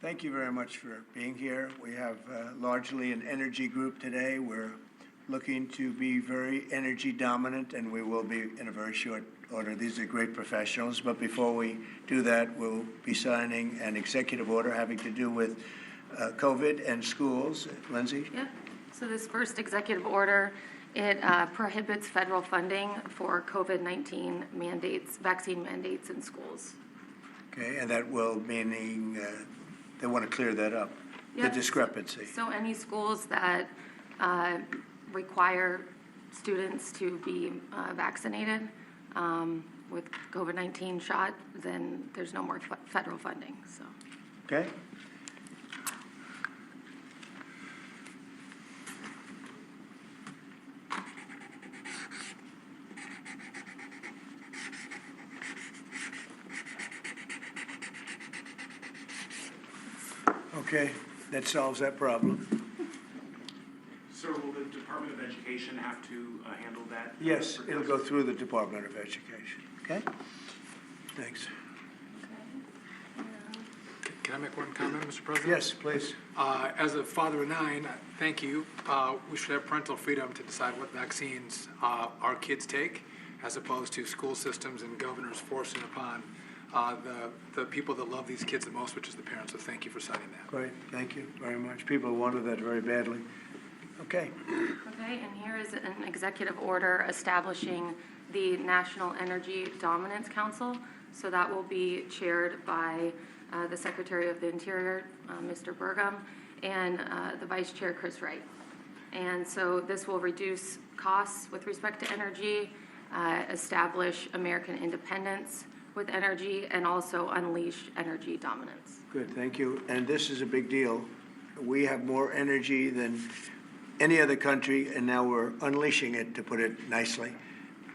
Thank you very much for being here. We have largely an energy group today. We're looking to be very energy dominant, and we will be in a very short order. These are great professionals, but before we do that, we'll be signing an executive order having to do with COVID and schools. Lindsay? Yep. So this first executive order, it prohibits federal funding for COVID-19 mandates, vaccine mandates in schools. Okay, and that will meaning they want to clear that up, Yep. the discrepancy. So any schools that require students to be vaccinated with COVID-19 shot, then there's no more federal funding. So. Okay. Okay, that solves that problem. Sir, will the Department of Education have to handle that? Yes, it'll go through the Department of Education. Okay? Thanks. Can I make one comment, Mr. President? Yes, please. As a father of 9, thank you. We should have parental freedom to decide what vaccines our kids take, as opposed to school systems and governors forcing upon the people that love these kids the most, which is the parents. So thank you for citing that. Great, thank you very much. People wanted that very badly. Okay. Okay, and here is an executive order establishing the National Energy Dominance Council. So that will be chaired by the Secretary of the Interior, Mr. Burgum, and the Vice Chair, Chris Wright. And so this will reduce costs with respect to energy, establish American independence with energy, and also unleash energy dominance. Good, thank you. And this is a big deal. We have more energy than any other country, and now we're unleashing it, to put it nicely.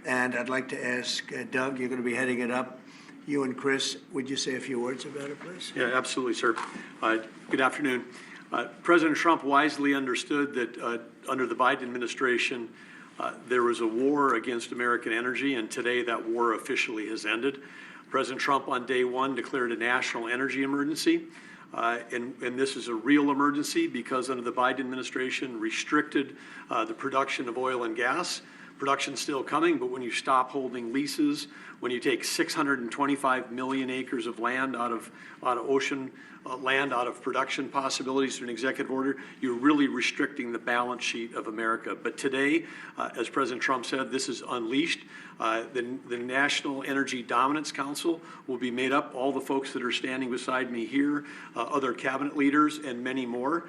And I'd like to ask Doug, you're going to be heading it up. You and Chris, would you say a few words about it, please? Yeah, absolutely, sir. Good afternoon. President Trump wisely understood that under the Biden administration, there was a war against American energy, and today that war officially has ended. President Trump on day one declared a national energy emergency. And this is a real emergency because under the Biden administration restricted the production of oil and gas. Production's still coming, but when you stop holding leases, when you take 625 million acres of land out of ocean land, out of production possibilities through an executive order, you're really restricting the balance sheet of America. But today, as President Trump said, this is unleashed. The National Energy Dominance Council will be made up, all the folks that are standing beside me here, other cabinet leaders and many more,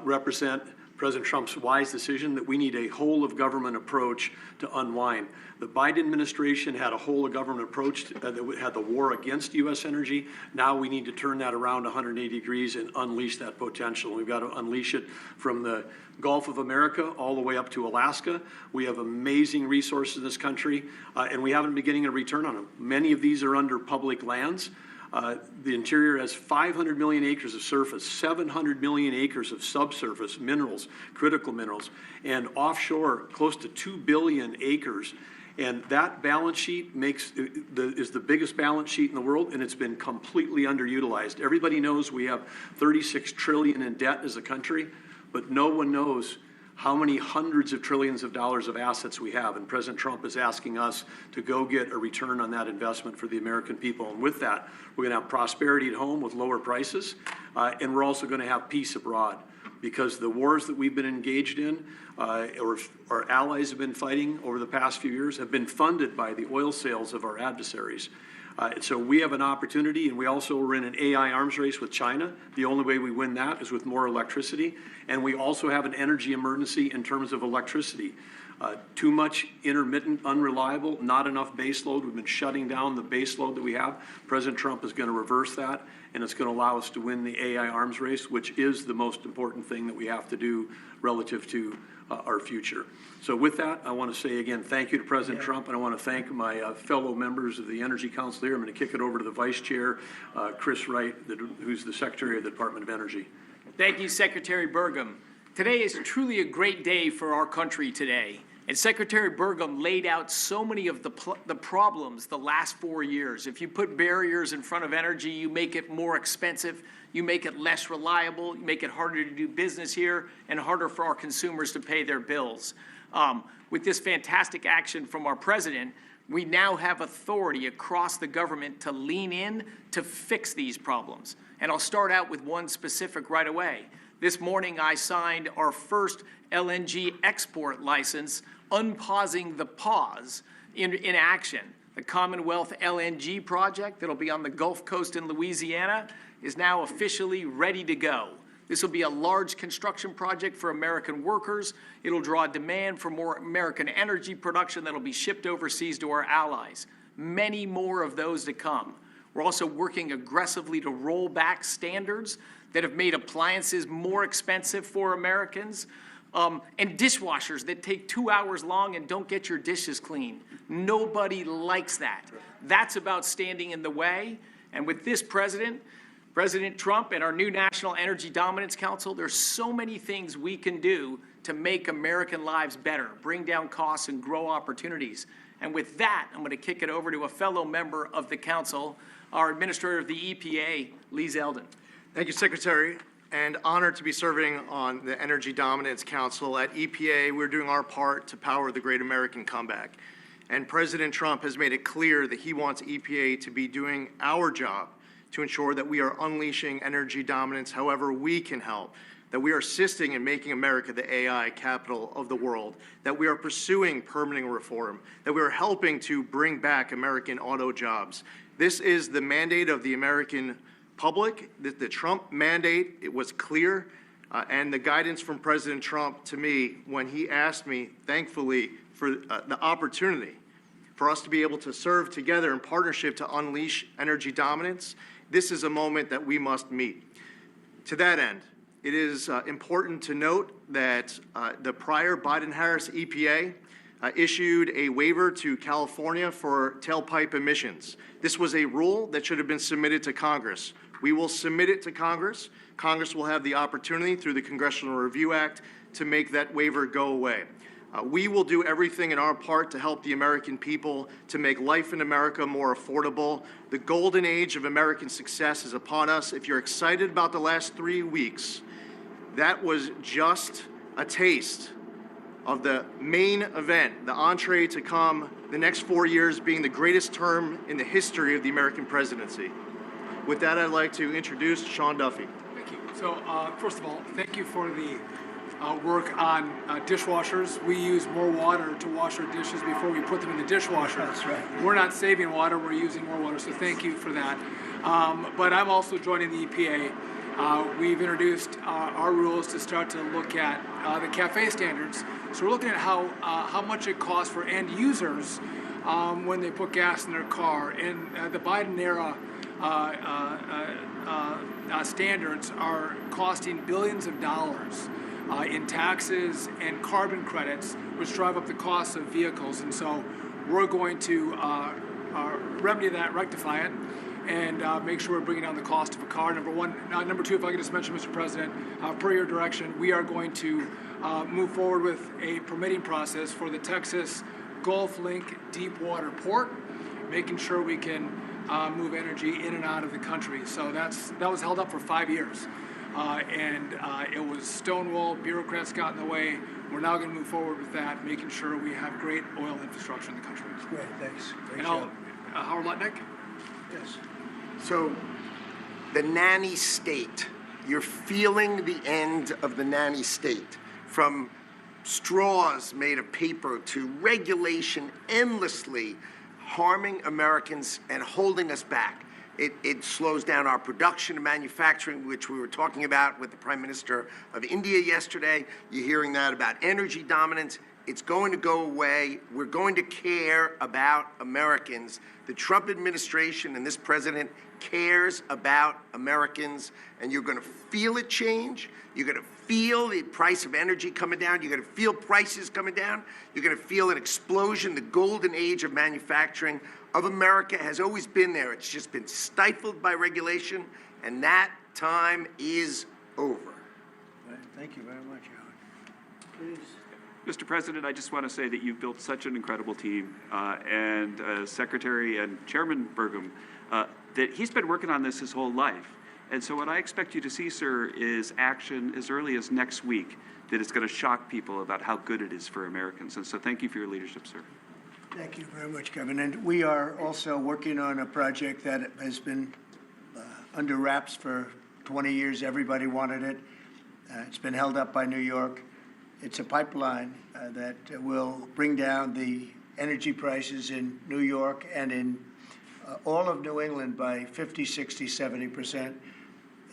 represent President Trump's wise decision that we need a whole-of-government approach to unwind. The Biden administration had a whole-of-government approach that had the war against U.S. energy. Now we need to turn that around 180 degrees and unleash that potential. We've got to unleash it from the Gulf of America all the way up to Alaska. We have amazing resources in this country, and we haven't been getting a return on them. Many of these are under public lands. The interior has 500 million acres of surface, 700 million acres of subsurface minerals, critical minerals, and offshore close to 2 billion acres. And that balance sheet is the biggest balance sheet in the world, and it's been completely underutilized. Everybody knows we have 36 trillion in debt as a country, but no one knows how many hundreds of trillions of dollars of assets we have. And President Trump is asking us to go get a return on that investment for the American people. And with that, we're going to have prosperity at home with lower prices, and we're also going to have peace abroad. Because the wars that we've been engaged in, or our allies have been fighting over the past few years, have been funded by the oil sales of our adversaries. So we have an opportunity, and we also are in an AI arms race with China. The only way we win that is with more electricity. And we also have an energy emergency in terms of electricity. Too much intermittent, unreliable, not enough base load. We've been shutting down the base load that we have. President Trump is going to reverse that, and it's going to allow us to win the AI arms race, which is the most important thing that we have to do relative to our future. So with that, I want to say again, thank you to President Trump, and I want to thank my fellow members of the Energy Council here. I'm going to kick it over to the Vice Chair, Chris Wright, who's the Secretary of the Department of Energy. Thank you, Secretary Burgum. Today is truly a great day for our country today. And Secretary Burgum laid out so many of the problems the last 4 years. If you put barriers in front of energy, you make it more expensive, you make it less reliable, you make it harder to do business here, and harder for our consumers to pay their bills. With this fantastic action from our president, we now have authority across the government to lean in to fix these problems. And I'll start out with one specific right away. This morning, I signed our first LNG export license, unpausing the pause in action. The Commonwealth LNG project that'll be on the Gulf Coast in Louisiana is now officially ready to go. This will be a large construction project for American workers. It'll draw demand for more American energy production that'll be shipped overseas to our allies. Many more of those to come. We're also working aggressively to roll back standards that have made appliances more expensive for Americans, and dishwashers that take 2 hours long and don't get your dishes clean. Nobody likes that. That's about standing in the way. And with this President Trump and our new National Energy Dominance Council, there's so many things we can do to make American lives better, bring down costs, and grow opportunities. And with that, I'm going to kick it over to a fellow member of the council, our Administrator of the EPA, Lee Zeldin. Thank you, Secretary, and honored to be serving on the Energy Dominance Council. At EPA, we're doing our part to power the great American comeback. And President Trump has made it clear that he wants EPA to be doing our job to ensure that we are unleashing energy dominance however we can help, that we are assisting in making America the AI capital of the world, that we are pursuing permitting reform, that we are helping to bring back American auto jobs. This is the mandate of the American public. The Trump mandate, it was clear, and the guidance from President Trump to me when he asked me, thankfully, for the opportunity for us to be able to serve together in partnership to unleash energy dominance. This is a moment that we must meet. To that end, it is important to note that the prior Biden-Harris EPA issued a waiver to California for tailpipe emissions. This was a rule that should have been submitted to Congress. We will submit it to Congress. Congress will have the opportunity through the Congressional Review Act to make that waiver go away. We will do everything in our part to help the American people to make life in America more affordable. The golden age of American success is upon us. If you're excited about the last 3 weeks, that was just a taste of the main event, the entree to come, the next 4 years being the greatest term in the history of the American presidency. With that, I'd like to introduce Sean Duffy. Thank you. So, first of all, thank you for the work on dishwashers. We use more water to wash our dishes before we put them in the dishwasher. That's right. We're not saving water, we're using more water, so thank you for that. But I'm also joining the EPA. We've introduced our rules to start to look at the CAFE standards. So we're looking at how much it costs for end users when they put gas in their car. And the Biden era standards are costing billions of dollars in taxes and carbon credits, which drive up the cost of vehicles. And so we're going to remedy that, rectify it, and make sure we're bringing down the cost of a car, number one. Number two, if I could just mention, Mr. President, per your direction, we are going to move forward with a permitting process for the Texas Gulf Link Deepwater Port, making sure we can move energy in and out of the country. So that was held up for 5 years. And it was stonewalled, bureaucrats got in the way. We're now going to move forward with that, making sure we have great oil infrastructure in the country. Great, thanks. Great And job. Howard Lutnick? Yes. So, the nanny state, you're feeling the end of the nanny state, from straws made of paper to regulation endlessly harming Americans and holding us back. It slows down our production and manufacturing, which we were talking about with the Prime Minister of India yesterday. You're hearing that about energy dominance. It's going to go away. We're going to care about Americans. The Trump administration and this president cares about Americans, and you're going to feel it change. You're going to feel the price of energy coming down. You're going to feel prices coming down. You're going to feel an explosion. The golden age of manufacturing of America has always been there. It's just been stifled by regulation, and that time is over. Thank you very much, Howard. Please. Mr. President, I just want to say that you've built such an incredible team, and Secretary and Chairman Burgum, that he's been working on this his whole life. And so what I expect you to see, sir, is action as early as next week that is going to shock people about how good it is for Americans. And so thank you for your leadership, sir. Thank you very much, Kevin. And we are also working on a project that has been under wraps for 20 years. Everybody wanted it. It's been held up by New York. It's a pipeline that will bring down the energy prices in New York and in all of New England by 50, 60, 70%.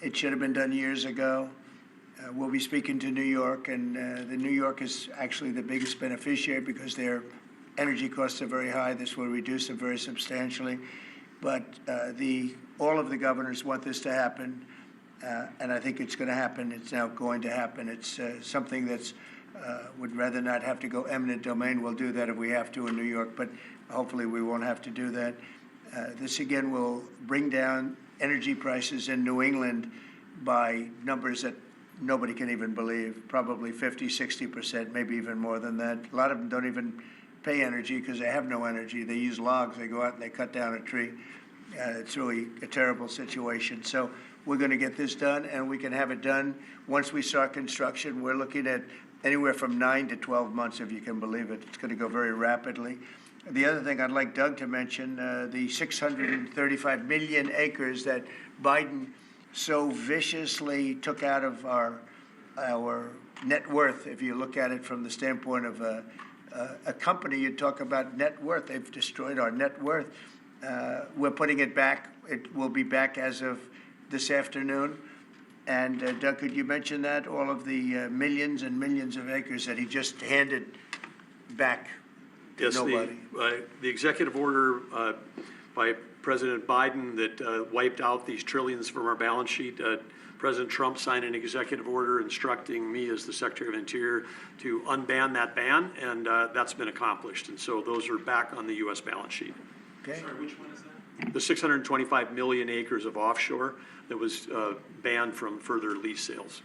It should have been done years ago. We'll be speaking to New York, and the New York is actually the biggest beneficiary because their energy costs are very high. This will reduce them very substantially. But all of the governors want this to happen, and I think it's going to happen. It's now going to happen. It's something that's would rather not have to go eminent domain. We'll do that if we have to in New York, but hopefully we won't have to do that. This again will bring down energy prices in New England by numbers that nobody can even believe, probably 50, 60%, maybe even more than that. A lot of them don't even pay energy because they have no energy. They use logs. They go out and they cut down a tree. It's really a terrible situation. So we're going to get this done, and we can have it done once we start construction. We're looking at anywhere from 9 to 12 months, if you can believe it. It's going to go very rapidly. The other thing I'd like Doug to mention, the 635 million acres that Biden so viciously took out of our net worth. If you look at it from the standpoint of a company, you talk about net worth. They've destroyed our net worth. We're putting it back. It will be back as of this afternoon. And Doug, could you mention that? All of the millions and millions of acres that he just handed back to nobody. The executive order by President Biden that wiped out these trillions from our balance sheet. President Trump signed an executive order instructing me as the Secretary of Interior to unban that ban, and that's been accomplished. And so those are back on the U.S. balance sheet. Okay. Sorry, which one is that? The 625 million acres of offshore that was banned from further lease sales.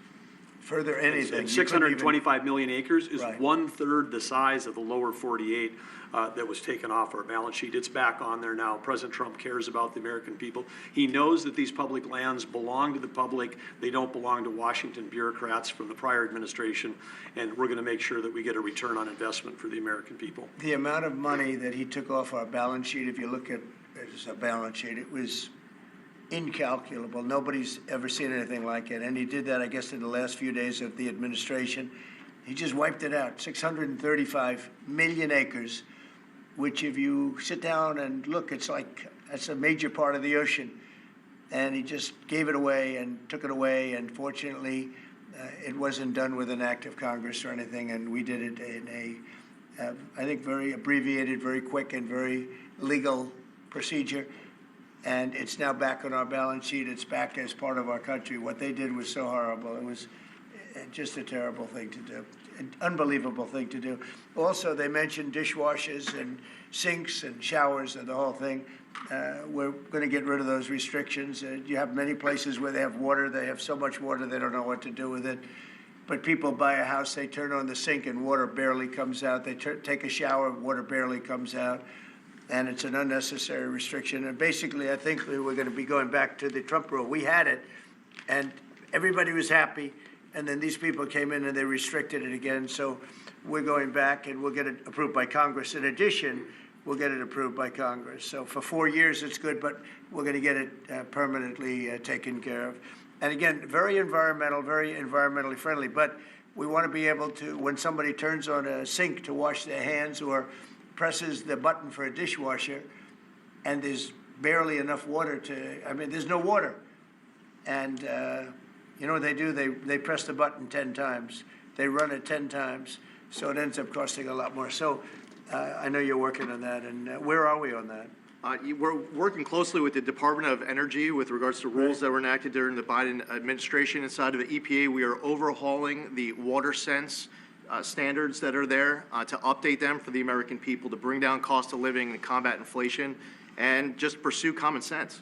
Further anything. And 625 million acres is Right. 1/3 the size of the lower 48 that was taken off our balance sheet. It's back on there now. President Trump cares about the American people. He knows that these public lands belong to the public. They don't belong to Washington bureaucrats from the prior administration, and we're going to make sure that we get a return on investment for the American people. The amount of money that he took off our balance sheet, if you look at it as a balance sheet, it was incalculable. Nobody's ever seen anything like it. And he did that, I guess, in the last few days of the administration. He just wiped it out. 635 million acres, which if you sit down and look, it's like that's a major part of the ocean. And he just gave it away and took it away. And fortunately, it wasn't done with an act of Congress or anything. And we did it in a, I think, very abbreviated, very quick, and very legal procedure. And it's now back on our balance sheet. It's back as part of our country. What they did was so horrible. It was just a terrible thing to do, an unbelievable thing to do. Also, they mentioned dishwashers and sinks and showers and the whole thing. We're going to get rid of those restrictions. You have many places where they have water. They have so much water they don't know what to do with it. But people buy a house, they turn on the sink and water barely comes out. They take a shower, water barely comes out. And it's an unnecessary restriction. And basically, I think we're going to be going back to the Trump rule. We had it, and everybody was happy, and then these people came in and they restricted it again. So we're going back, and we'll get it approved by Congress. In addition, we'll get it approved by Congress. So for 4 years, it's good, but we're going to get it permanently taken care of. And again, very environmentally friendly. But we want to be able to, when somebody turns on a sink to wash their hands or presses the button for a dishwasher, and there's barely enough water there's no water. And you know what they do? They press the button 10 times. They run it 10 times. So it ends up costing a lot more. So I know you're working on that. And where are we on that? We're working closely with the Department of Energy with regards to rules that were enacted during the Biden administration. Inside of the EPA, we are overhauling the water sense standards that are there to update them for the American people, to bring down cost of living and combat inflation, and just pursue common sense.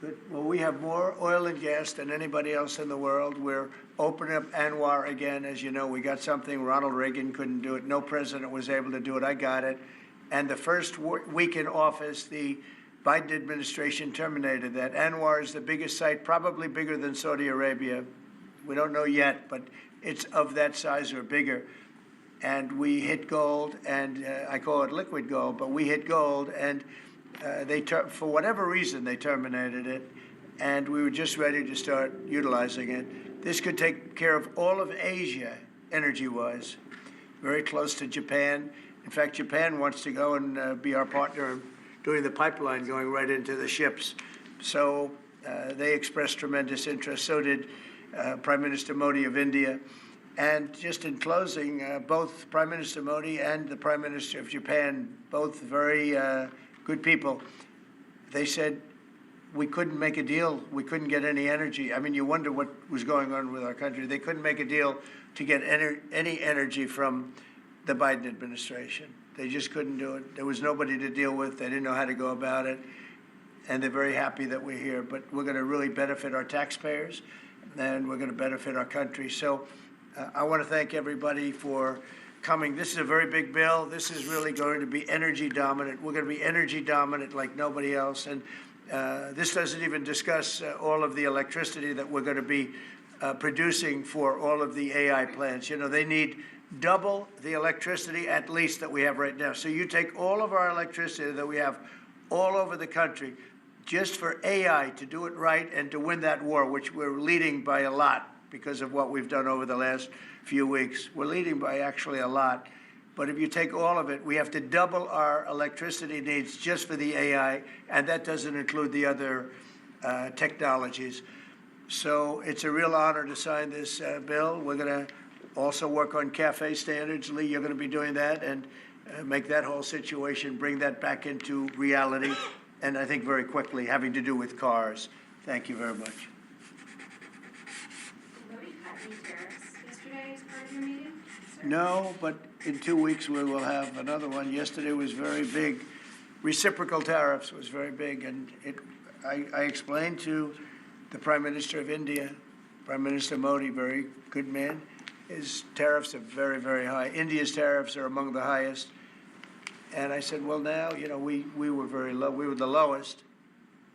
Good. Well, we have more oil and gas than anybody else in the world. We're opening up Anwar again. As you know, we got something Ronald Reagan couldn't do it. No president was able to do it. I got it. And the first week in office, the Biden administration terminated that. Anwar is the biggest site, probably bigger than Saudi Arabia. We don't know yet, but it's of that size or bigger. And we hit gold, and I call it liquid gold, but we hit gold, and for whatever reason, they terminated it, and we were just ready to start utilizing it. This could take care of all of Asia, energy-wise, very close to Japan. In fact, Japan wants to go and be our partner in doing the pipeline going right into the ships. So they expressed tremendous interest. So did Prime Minister Modi of India. And just in closing, both Prime Minister Modi and the Prime Minister of Japan, both very good people, they said we couldn't make a deal. We couldn't get any energy. I mean, you wonder what was going on with our country. They couldn't make a deal to get any energy from the Biden administration. They just couldn't do it. There was nobody to deal with. They didn't know how to go about it. And they're very happy that we're here. But we're going to really benefit our taxpayers, and we're going to benefit our country. So I want to thank everybody for coming. This is a very big bill. This is really going to be energy dominant. We're going to be energy dominant like nobody else. And this doesn't even discuss all of the electricity that we're going to be producing for all of the AI plants. You know, they need double the electricity at least that we have right now. So you take all of our electricity that we have all over the country just for AI to do it right and to win that war, which we're leading by a lot because of what we've done over the last few weeks. We're leading by actually a lot. But if you take all of it, we have to double our electricity needs just for the AI, and that doesn't include the other technologies. So it's a real honor to sign this bill. We're going to also work on CAFE standards. Lee, you're going to be doing that and make that whole situation, bring that back into reality, and I think very quickly, having to do with cars. Thank you very much. Yesterday as part of your meeting? No, but in 2 weeks we will have another one. Yesterday was very big. Reciprocal tariffs was very big, and I explained to the Prime Minister of India, Prime Minister Modi, very good man, his tariffs are very, very high. India's tariffs are among the highest. And I said, well, now, you know, we were very low. We were the lowest.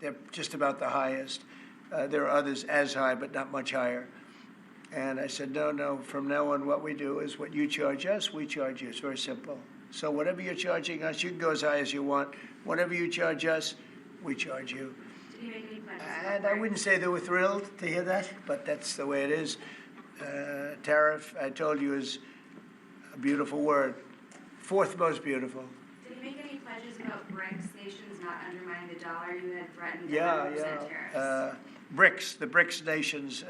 They're just about the highest. There are others as high, but not much higher. And I said, no, from now on, what we do is what you charge us, we charge you. It's very simple. So whatever you're charging us, you can go as high as you want. Whatever you charge us, we charge you. Did you make any pledges? And I wouldn't say they were thrilled to hear that, but that's the way it is. Tariff, I told you, is a beautiful word. Fourth most beautiful. Did you make any pledges about BRICS nations not undermining the dollar? You had threatened 100% tariffs. The BRICS nations,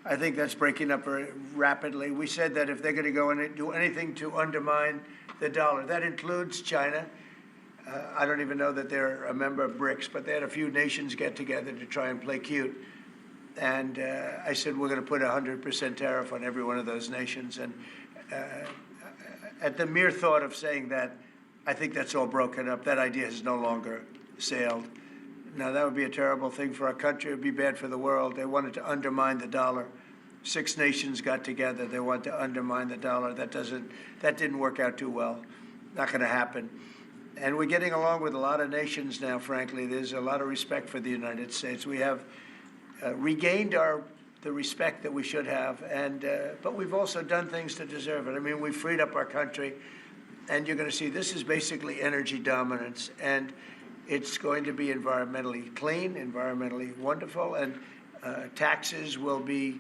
I think that's breaking up very rapidly. We said that if they're going to go in and do anything to undermine the dollar, that includes China. I don't even know that they're a member of BRICS, but they had a few nations get together to try and play cute. And I said, we're going to put 100% tariff on every one of those nations. And at the mere thought of saying that, I think that's all broken up. That idea has no longer sailed. Now, that would be a terrible thing for our country. It would be bad for the world. They wanted to undermine the dollar. 6 nations got together. They want to undermine the dollar. That didn't work out too well. Not going to happen. And we're getting along with a lot of nations now, frankly. There's a lot of respect for the United States. We have regained the respect that we should have, but we've also done things to deserve it. I mean, we freed up our country, and you're going to see this is basically energy dominance, and it's going to be environmentally clean, environmentally wonderful, and taxes will be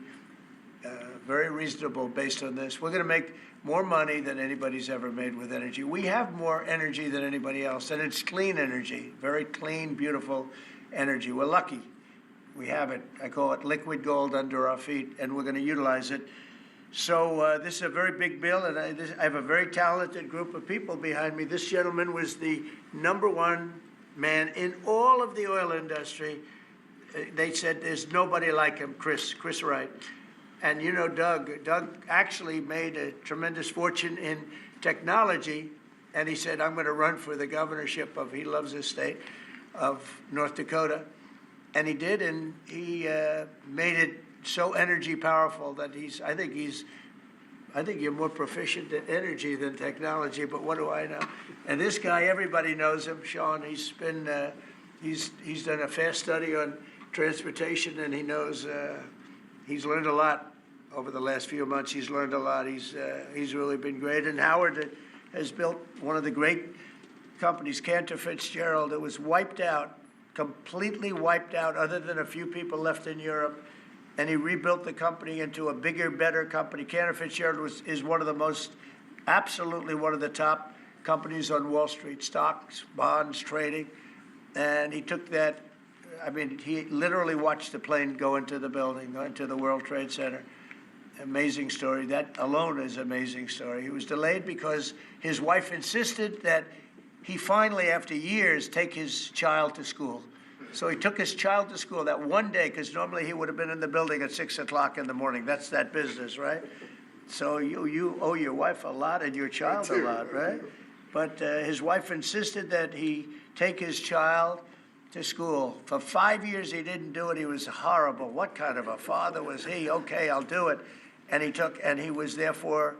very reasonable based on this. We're going to make more money than anybody's ever made with energy. We have more energy than anybody else, and it's clean energy, very clean, beautiful energy. We're lucky. We have it. I call it liquid gold under our feet, and we're going to utilize it. So this is a very big bill, and I have a very talented group of people behind me. This gentleman was the #1 man in all of the oil industry. They said there's nobody like him, Chris Wright. And you know Doug actually made a tremendous fortune in technology, and he said, I'm going to run for the governorship of, he loves his state, of North Dakota. And he did, and he made it so energy powerful that I think you're more proficient at energy than technology, but what do I know? And this guy, everybody knows him, Sean. He's been, he's done a fast study on transportation, and he knows, he's learned a lot over the last few months. He's learned a lot. He's really been great. And Howard has built one of the great companies, Cantor Fitzgerald. It was wiped out, completely wiped out, other than a few people left in Europe. And he rebuilt the company into a bigger, better company. Cantor Fitzgerald is one of the most, absolutely one of the top companies on Wall Street, stocks, bonds, trading. And he took that, I mean, he literally watched the plane go into the building, go into the World Trade Center. Amazing story. That alone is an amazing story. He was delayed because his wife insisted that he finally, after years, take his child to school. So he took his child to school that one day, because normally he would have been in the building at 6 o'clock in the morning. That's that business, right? So you owe your wife a lot and your child a lot, right? But his wife insisted that he take his child to school. For 5 years he didn't do it. He was horrible. What kind of a father was he? Okay, I'll do it. And he was therefore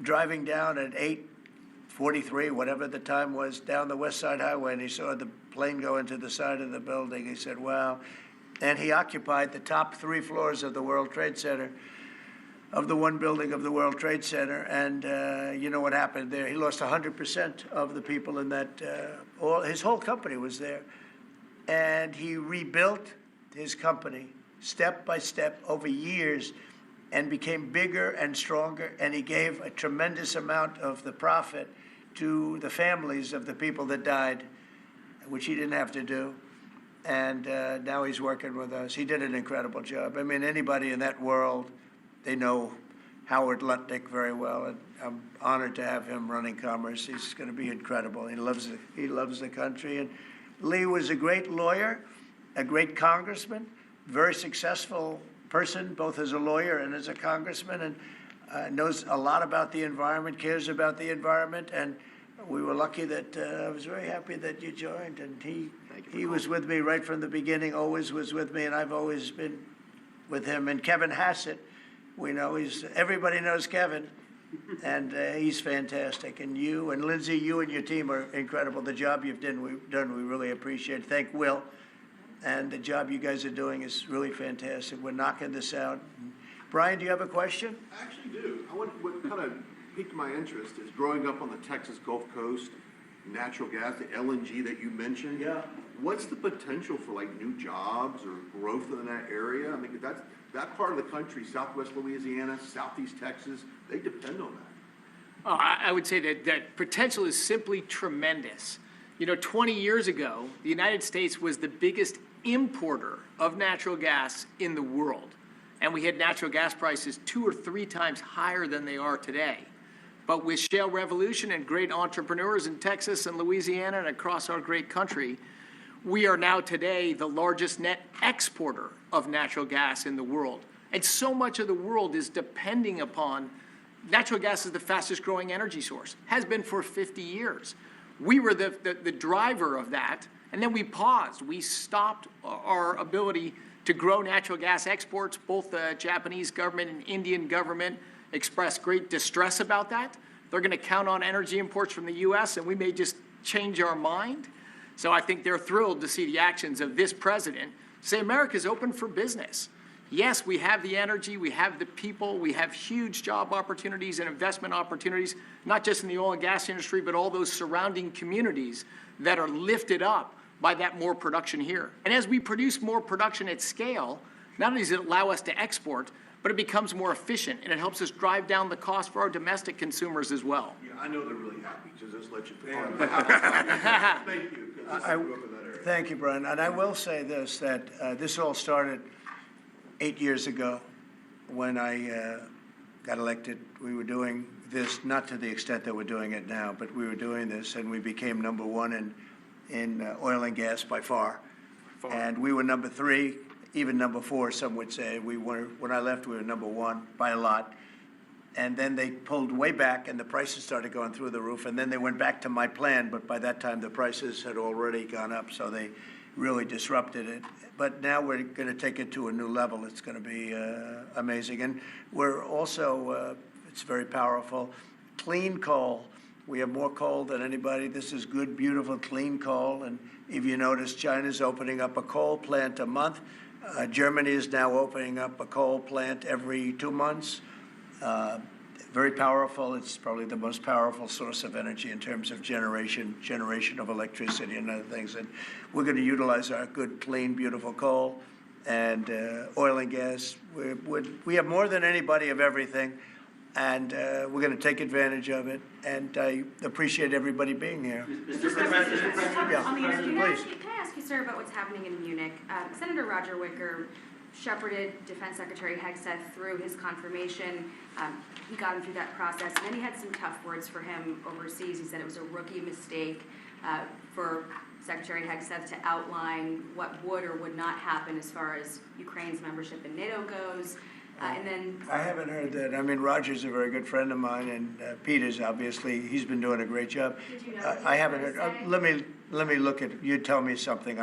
driving down at 8:43, whatever the time was, down the West Side Highway, and he saw the plane go into the side of the building. He said, wow. And he occupied the top 3 floors of the World Trade Center, of the one building of the World Trade Center. And you know what happened there? He lost 100% of the people in that, his whole company was there. And he rebuilt his company step by step over years and became bigger and stronger. And he gave a tremendous amount of the profit to the families of the people that died, which he didn't have to do. And now he's working with us. He did an incredible job. I mean, anybody in that world, they know Howard Lutnick very well, and I'm honored to have him running commerce. He's going to be incredible. He loves the country. And Lee was a great lawyer, a great congressman, very successful person, both as a lawyer and as a congressman, and knows a lot about the environment, cares about the environment. And we were lucky that I was very happy that you joined. And he was with me right from the beginning, always was with me, and I've always been with him. And Kevin Hassett, we know everybody knows Kevin, and he's fantastic. And you and Lindsay, you and your team are incredible. The job you've done, we really appreciate. Thank Will. And the job you guys are doing is really fantastic. We're knocking this out. Brian, do you have a question? I actually do. What kind of piqued my interest is growing up on the Texas Gulf Coast, natural gas, the LNG that you mentioned. Yeah. What's the potential for like new jobs or growth in that area? I mean, that part of the country, Southwest Louisiana, Southeast Texas, they depend on that. Oh, I would say that potential is simply tremendous. 20 years ago, the United States was the biggest importer of natural gas in the world. And we had natural gas prices 2 or 3 times higher than they are today. But with shale revolution and great entrepreneurs in Texas and Louisiana and across our great country, we are now today the largest net exporter of natural gas in the world. And so much of the world is depending upon natural gas is the fastest growing energy source, has been for 50 years. We were the driver of that, and then we paused. We stopped our ability to grow natural gas exports. Both the Japanese government and Indian government expressed great distress about that. They're going to count on energy imports from the U.S., and we may just change our mind. So I think they're thrilled to see the actions of this president say America's open for business. Yes, we have the energy, we have the people, we have huge job opportunities and investment opportunities, not just in the oil and gas industry, but all those surrounding communities that are lifted up by that more production here. And as we produce more production at scale, not only does it allow us to export, but it becomes more efficient, and it helps us drive down the cost for our domestic consumers as well. Yeah, I know they're really happy to just let you Thank you. 'Cause I grew up in that area. Thank you, Brian. And I will say this, that this all started 8 years ago when I got elected. We were doing this, not to the extent that we're doing it now, but we were doing this, and we became number 1 in oil and gas by far. And we were number 3, even number 4, some would say. When I left, we were number 1 by a lot. And then they pulled way back, and the prices started going through the roof. And then they went back to my plan, but by that time the prices had already gone up, so they really disrupted it. but now we're going to take it to a new level. It's going to be amazing. And we're also, it's very powerful, clean coal. We have more coal than anybody. This is good, beautiful, clean coal. And if you notice, China's opening up a coal plant a month. Germany is now opening up a coal plant every 2 months. Very powerful. It's probably the most powerful source of energy in terms of generation of electricity and other things. And we're going to utilize our good, clean, beautiful coal and oil and gas. We have more than anybody of everything, and we're going to take advantage of it. And I appreciate everybody being here. Mr. President, Yeah. on the energy, Please. can I ask you, sir, about what's happening in Munich? Senator Roger Wicker shepherded Defense Secretary Hegseth through his confirmation. He got him through that process, and then he had some tough words for him overseas. He said it was a rookie mistake for Secretary Hegseth to outline what would or would not happen as far as Ukraine's membership in NATO goes. And then I haven't heard that. I mean, Roger's a very good friend of mine, and Peter's obviously, he's been doing a great job. Did you know what he I haven't was heard. saying? Let me look at. You tell me something.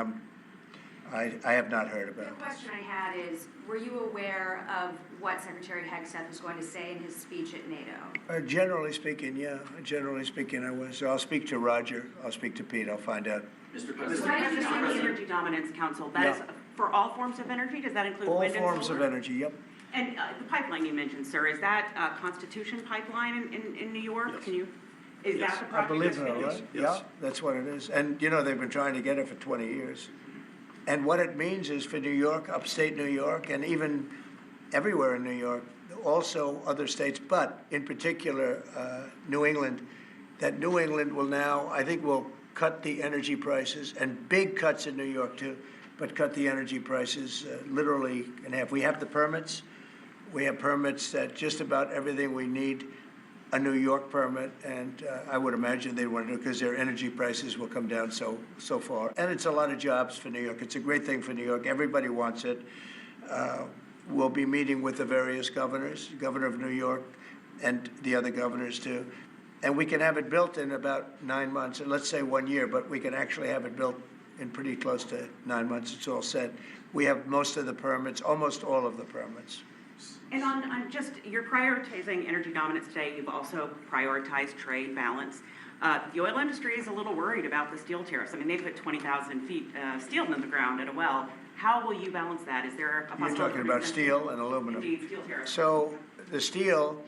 I have not heard the about. question I had is, were you aware of what Secretary Hegseth was going to say in his speech at NATO? Generally speaking, yeah. Generally speaking, I was. So I'll speak to Roger. I'll speak to Pete. I'll find out. Mr. President, on the Energy Dominance Council, that is for all forms of energy? Does that include All wind and solar? forms of energy. Yep. And the pipeline you mentioned, sir, is that Constitution pipeline in New York? Yes. Can you? Is that the I project? believe that's so, being- right? Yes. Yeah, that's what it is. And you know, they've been trying to get it for 20 years. And what it means is for New York, upstate New York, and even everywhere in New York, also other states, but in particular New England, that New England will now, I think, will cut the energy prices, and big cuts in New York too, but cut the energy prices literally in half. We have the permits. We have permits that just about everything we need a New York permit, and I would imagine they want to do because their energy prices will come down so far. And it's a lot of jobs for New York. It's a great thing for New York. Everybody wants it. We'll be meeting with the various governors, Governor of New York, and the other governors too. And we can have it built in about 9 months, and let's say 1 year, but we can actually have it built in pretty close to 9 months. It's all set. We have most of the permits, almost all of the permits. And on just, you're prioritizing energy dominance today. You've also prioritized trade balance. The oil industry is a little worried about the steel tariffs. I mean, they put 20,000 feet steel into the ground at a well. How will you balance that? Is there a possibility? You're talking about steel and aluminum. Indeed, steel tariffs. So the steel,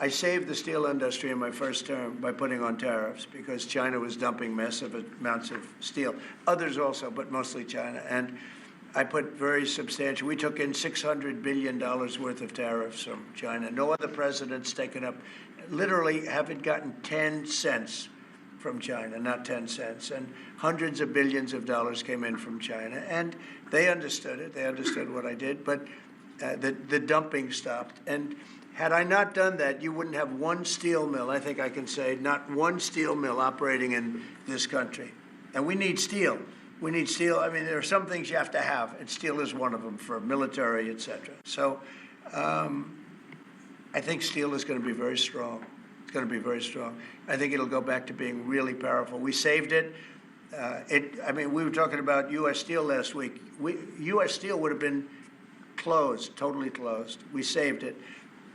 I saved the steel industry in my first term by putting on tariffs because China was dumping massive amounts of steel. Others also, but mostly China. And I put very substantial, we took in $600 billion worth of tariffs from China. No other president's taken up, literally haven't gotten 10 cents from China, not 10 cents. And hundreds of billions of dollars came in from China. And they understood it. They understood what I did. But the dumping stopped. And had I not done that, you wouldn't have one steel mill, I think I can say, not one steel mill operating in this country. And we need steel. We need steel. I mean, there are some things you have to have, and steel is one of them for military, et cetera. So I think steel is going to be very strong. It's going to be very strong. I think it'll go back to being really powerful. We saved it. I mean, we were talking about U.S. Steel last week. U.S. Steel would have been closed, totally closed. We saved it.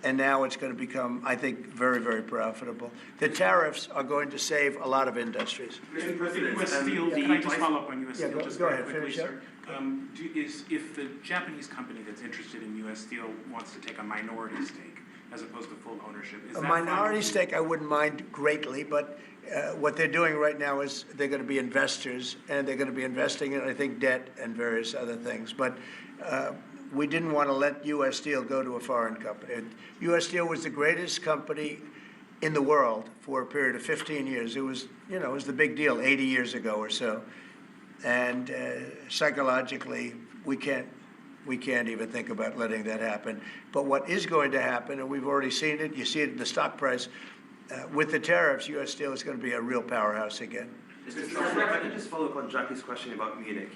And now it's going to become, I think, very, very profitable. The tariffs are going to save a lot of industries. Mr. President, U.S. Steel, can I just follow up on U.S. Steel just go very ahead, quickly, finish sir? If the Japanese company that's interested in U.S. Steel wants to take a minority stake as opposed to full ownership, is A that minority fine? stake I wouldn't mind greatly, but what they're doing right now is they're going to be investors, and they're going to be investing in, I think, debt and various other things. But we didn't want to let U.S. Steel go to a foreign company. U.S. Steel was the greatest company in the world for a period of 15 years. It was, it was the big deal 80 years ago or so. And psychologically, we can't even think about letting that happen. But what is going to happen, and we've already seen it, you see it in the stock price, with the tariffs, U.S. Steel is going to be a real powerhouse again. Mr. President, if I could just follow up on Jackie's question about Munich.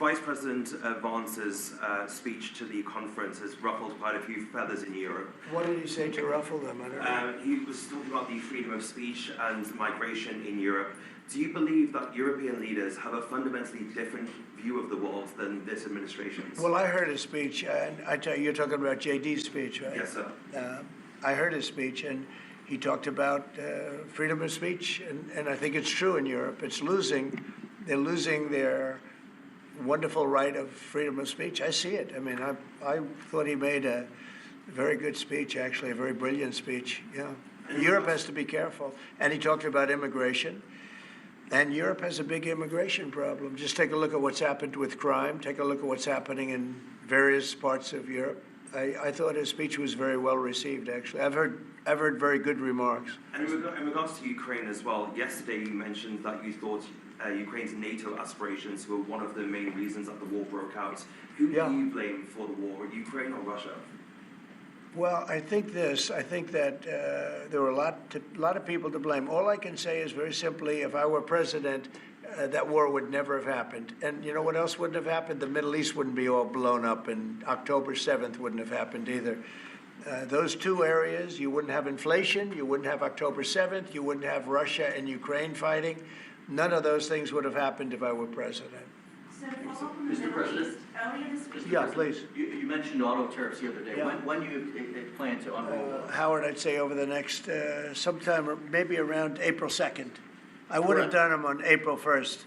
Vice President Vance's speech to the conference has ruffled quite a few feathers in Europe. What did he say to ruffle them? I don't know. He was talking about the freedom of speech and migration in Europe. Do you believe that European leaders have a fundamentally different view of the world than this administration's? Well, I heard his speech, and I tell you, you're talking about JD's speech, right? Yes, sir. I heard his speech, and he talked about freedom of speech, and I think it's true in Europe. It's losing. They're losing their wonderful right of freedom of speech. I see it. I mean, I thought he made a very good speech, actually, a very brilliant speech. Yeah. Europe has to be careful. And he talked about immigration. And Europe has a big immigration problem. Just take a look at what's happened with crime. Take a look at what's happening in various parts of Europe. I thought his speech was very well received, actually. I've heard very good remarks. And in regards to Ukraine as well, yesterday you mentioned that you thought Ukraine's NATO aspirations were one of the main reasons that the war broke out. Who do you blame for the war, Ukraine or Russia? Well, I think that there were a lot of people to blame. All I can say is very simply, if I were president, that war would never have happened. And you know what else wouldn't have happened? The Middle East wouldn't be all blown up, and October 7th wouldn't have happened either. Those two areas, you wouldn't have inflation, you wouldn't have October 7th, you wouldn't have Russia and Ukraine fighting. None of those things would have happened if I were president. So to follow up on the Middle East, earlier this week... Yeah, please. You mentioned auto tariffs the other day. Yeah. When do you plan to unroll? Howard, I'd say over the next, sometime, maybe around April 2nd. I would have done them on April 1st.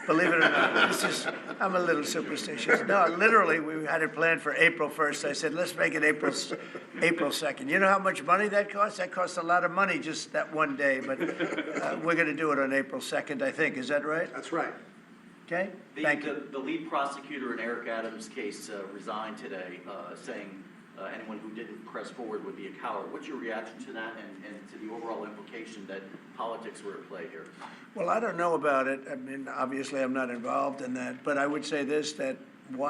Believe it or not, I'm a little superstitious. No, literally, we had it planned for April 1st. I said, let's make it April 2nd. You know how much money that costs? That costs a lot of money just that one day, but we're going to do it on April 2nd, I think. Is that right? That's right. Okay, thank you. The lead prosecutor in Eric Adams' case resigned today, saying anyone who didn't press forward would be a coward. What's your reaction to that and to the overall implication that politics were at play here? Well, I don't know about it. I mean, obviously, I'm not involved in that. But I would say this, that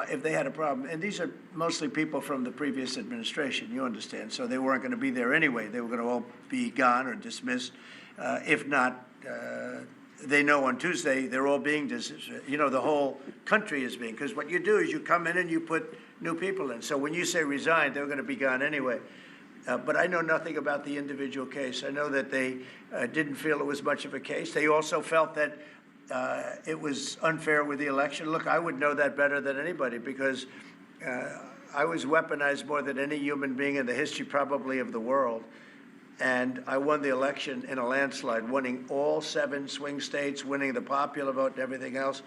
if they had a problem, and these are mostly people from the previous administration, you understand, so they weren't going to be there anyway. They were going to all be gone or dismissed. If not, they know on Tuesday they're all being dismissed. You know, the whole country is being, because what you do is you come in and you put new people in. So when you say resign, they're going to be gone anyway. But I know nothing about the individual case. I know that they didn't feel it was much of a case. They also felt that it was unfair with the election. Look, I would know that better than anybody because I was weaponized more than any human being in the history probably of the world. And I won the election in a landslide, winning all 7 swing states, winning the popular vote and everything else.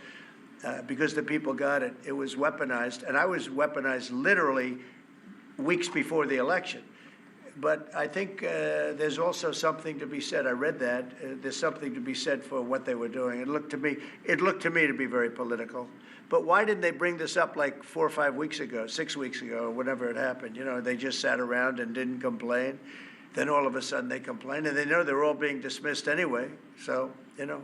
Because the people got it. It was weaponized. And I was weaponized literally weeks before the election. But I think there's also something to be said. I read that. There's something to be said for what they were doing. It looked to me to be very political. But why didn't they bring this up like 4 or 5 weeks ago, 6 weeks ago, or whenever it happened? You know, they just sat around and didn't complain. Then all of a sudden they complain, and they know they're all being dismissed anyway. So, you know,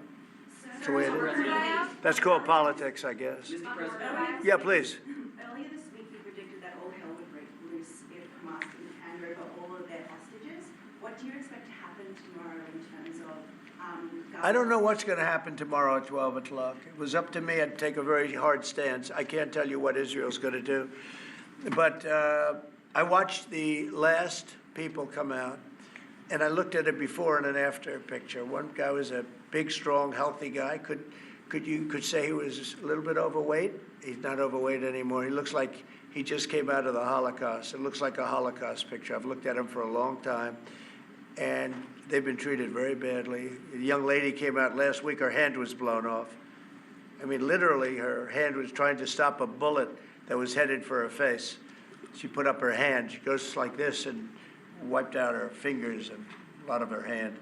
that's the way it is. That's called politics, I guess. Mr. President? Yeah, please. Earlier this week, you predicted that all hell would break loose if Hamas didn't hand over all of their hostages. What do you expect to happen tomorrow in terms of I don't know what's going to happen tomorrow at 12 o'clock. It was up to me. I'd take a very hard stance. I can't tell you what Israel's going to do. But I watched the last people come out, and I looked at a before and an after picture. One guy was a big, strong, healthy guy. You could say he was a little bit overweight. He's not overweight anymore. He looks like he just came out of the Holocaust. It looks like a Holocaust picture. I've looked at him for a long time, and they've been treated very badly. A young lady came out last week. Her hand was blown off. I mean, literally, her hand was trying to stop a bullet that was headed for her face. She put up her hand. She goes like this and wiped out her fingers and a lot of her hand.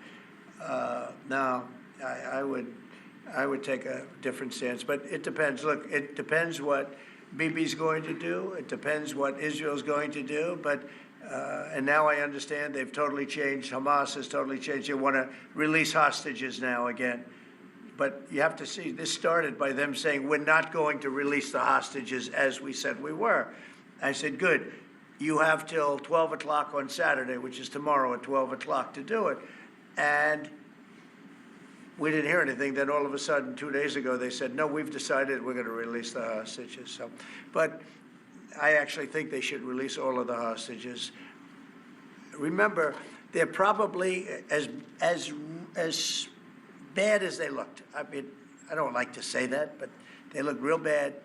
Now, I would take a different stance, but it depends. Look, it depends what Bibi's going to do. It depends what Israel's going to do. But and now I understand they've totally changed. Hamas has totally changed. They want to release hostages now again. But you have to see, this started by them saying, we're not going to release the hostages as we said we were. I said, good. You have till 12 o'clock on Saturday, which is tomorrow at 12 o'clock, to do it. And we didn't hear anything. Then all of a sudden, 2 days ago, they said, no, we've decided we're going to release the hostages. So, but I actually think they should release all of the hostages. Remember, they're probably as bad as they looked. I mean, I don't like to say that, but they looked real bad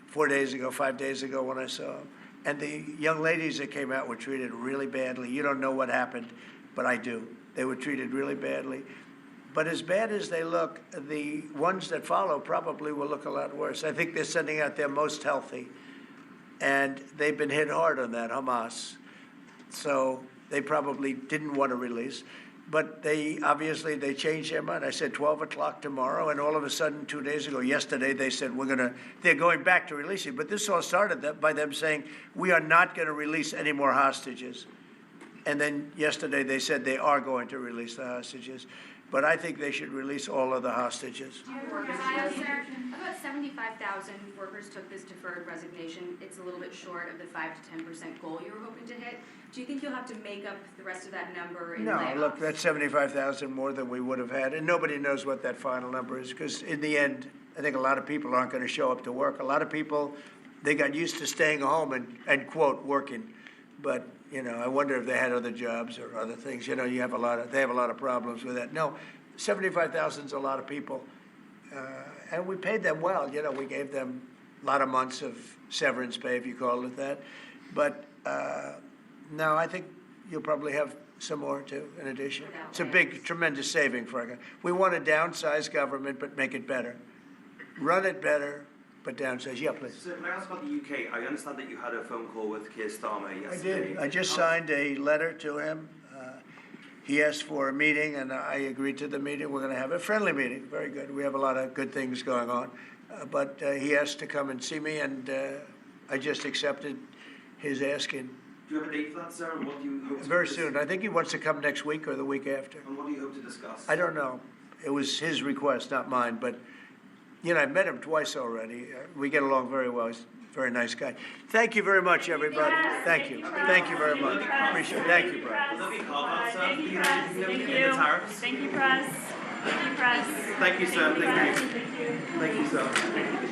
4 days ago, 5 days ago when I saw them. And the young ladies that came out were treated really badly. You don't know what happened, but I do. They were treated really badly. But as bad as they look, the ones that follow probably will look a lot worse. I think they're sending out their most healthy. And they've been hit hard on that, Hamas. So they probably didn't want to release. But they changed their mind. I said 12 o'clock tomorrow, and all of a sudden, 2 days ago, yesterday, they said they're going back to releasing. But this all started by them saying, we are not going to release any more hostages. And then yesterday, they said they are going to release the hostages. But I think they should release all of the hostages. About 75,000 workers took this deferred resignation. It's a little bit short of the 5 to 10% goal you were hoping to hit. Do you think you'll have to make up the rest of that number in layoffs? No, look, that's 75,000 more than we would have had, and nobody knows what that final number is, because in the end, I think a lot of people aren't going to show up to work. A lot of people, they got used to staying home and quote, working. But, I wonder if they had other jobs or other things. They have a lot of problems with that. No, 75,000 is a lot of people. And we paid them well. We gave them a lot of months of severance pay, if you call it that. But no, I think you'll probably have some more too, in addition. It's a big, tremendous saving for our. We want to downsize government, but make it better. Run it better, but downsize. Yeah, please. So can I ask about the UK? I understand that you had a phone call with Keir Starmer yesterday. I did. I just signed a letter to him. He asked for a meeting, and I agreed to the meeting. We're going to have a friendly meeting. Very good. We have a lot of good things going on. But he asked to come and see me, and I just accepted his asking. Do you have a date for that, sir? And what do you hope to Very soon. I think he wants to come next week or the week after. And what do you hope to discuss? I don't know. It was his request, not mine. But, I've met him twice already. We get along very well. He's a very nice guy. Thank you very much, everybody. Thank you. Thank you very much. Appreciate it. Thank you, Brian. Will there be carve-outs, sir? Thank you, press. Thank you, press. Thank you, press. Thank you, sir. Thank you. Thank you. Thank you, sir.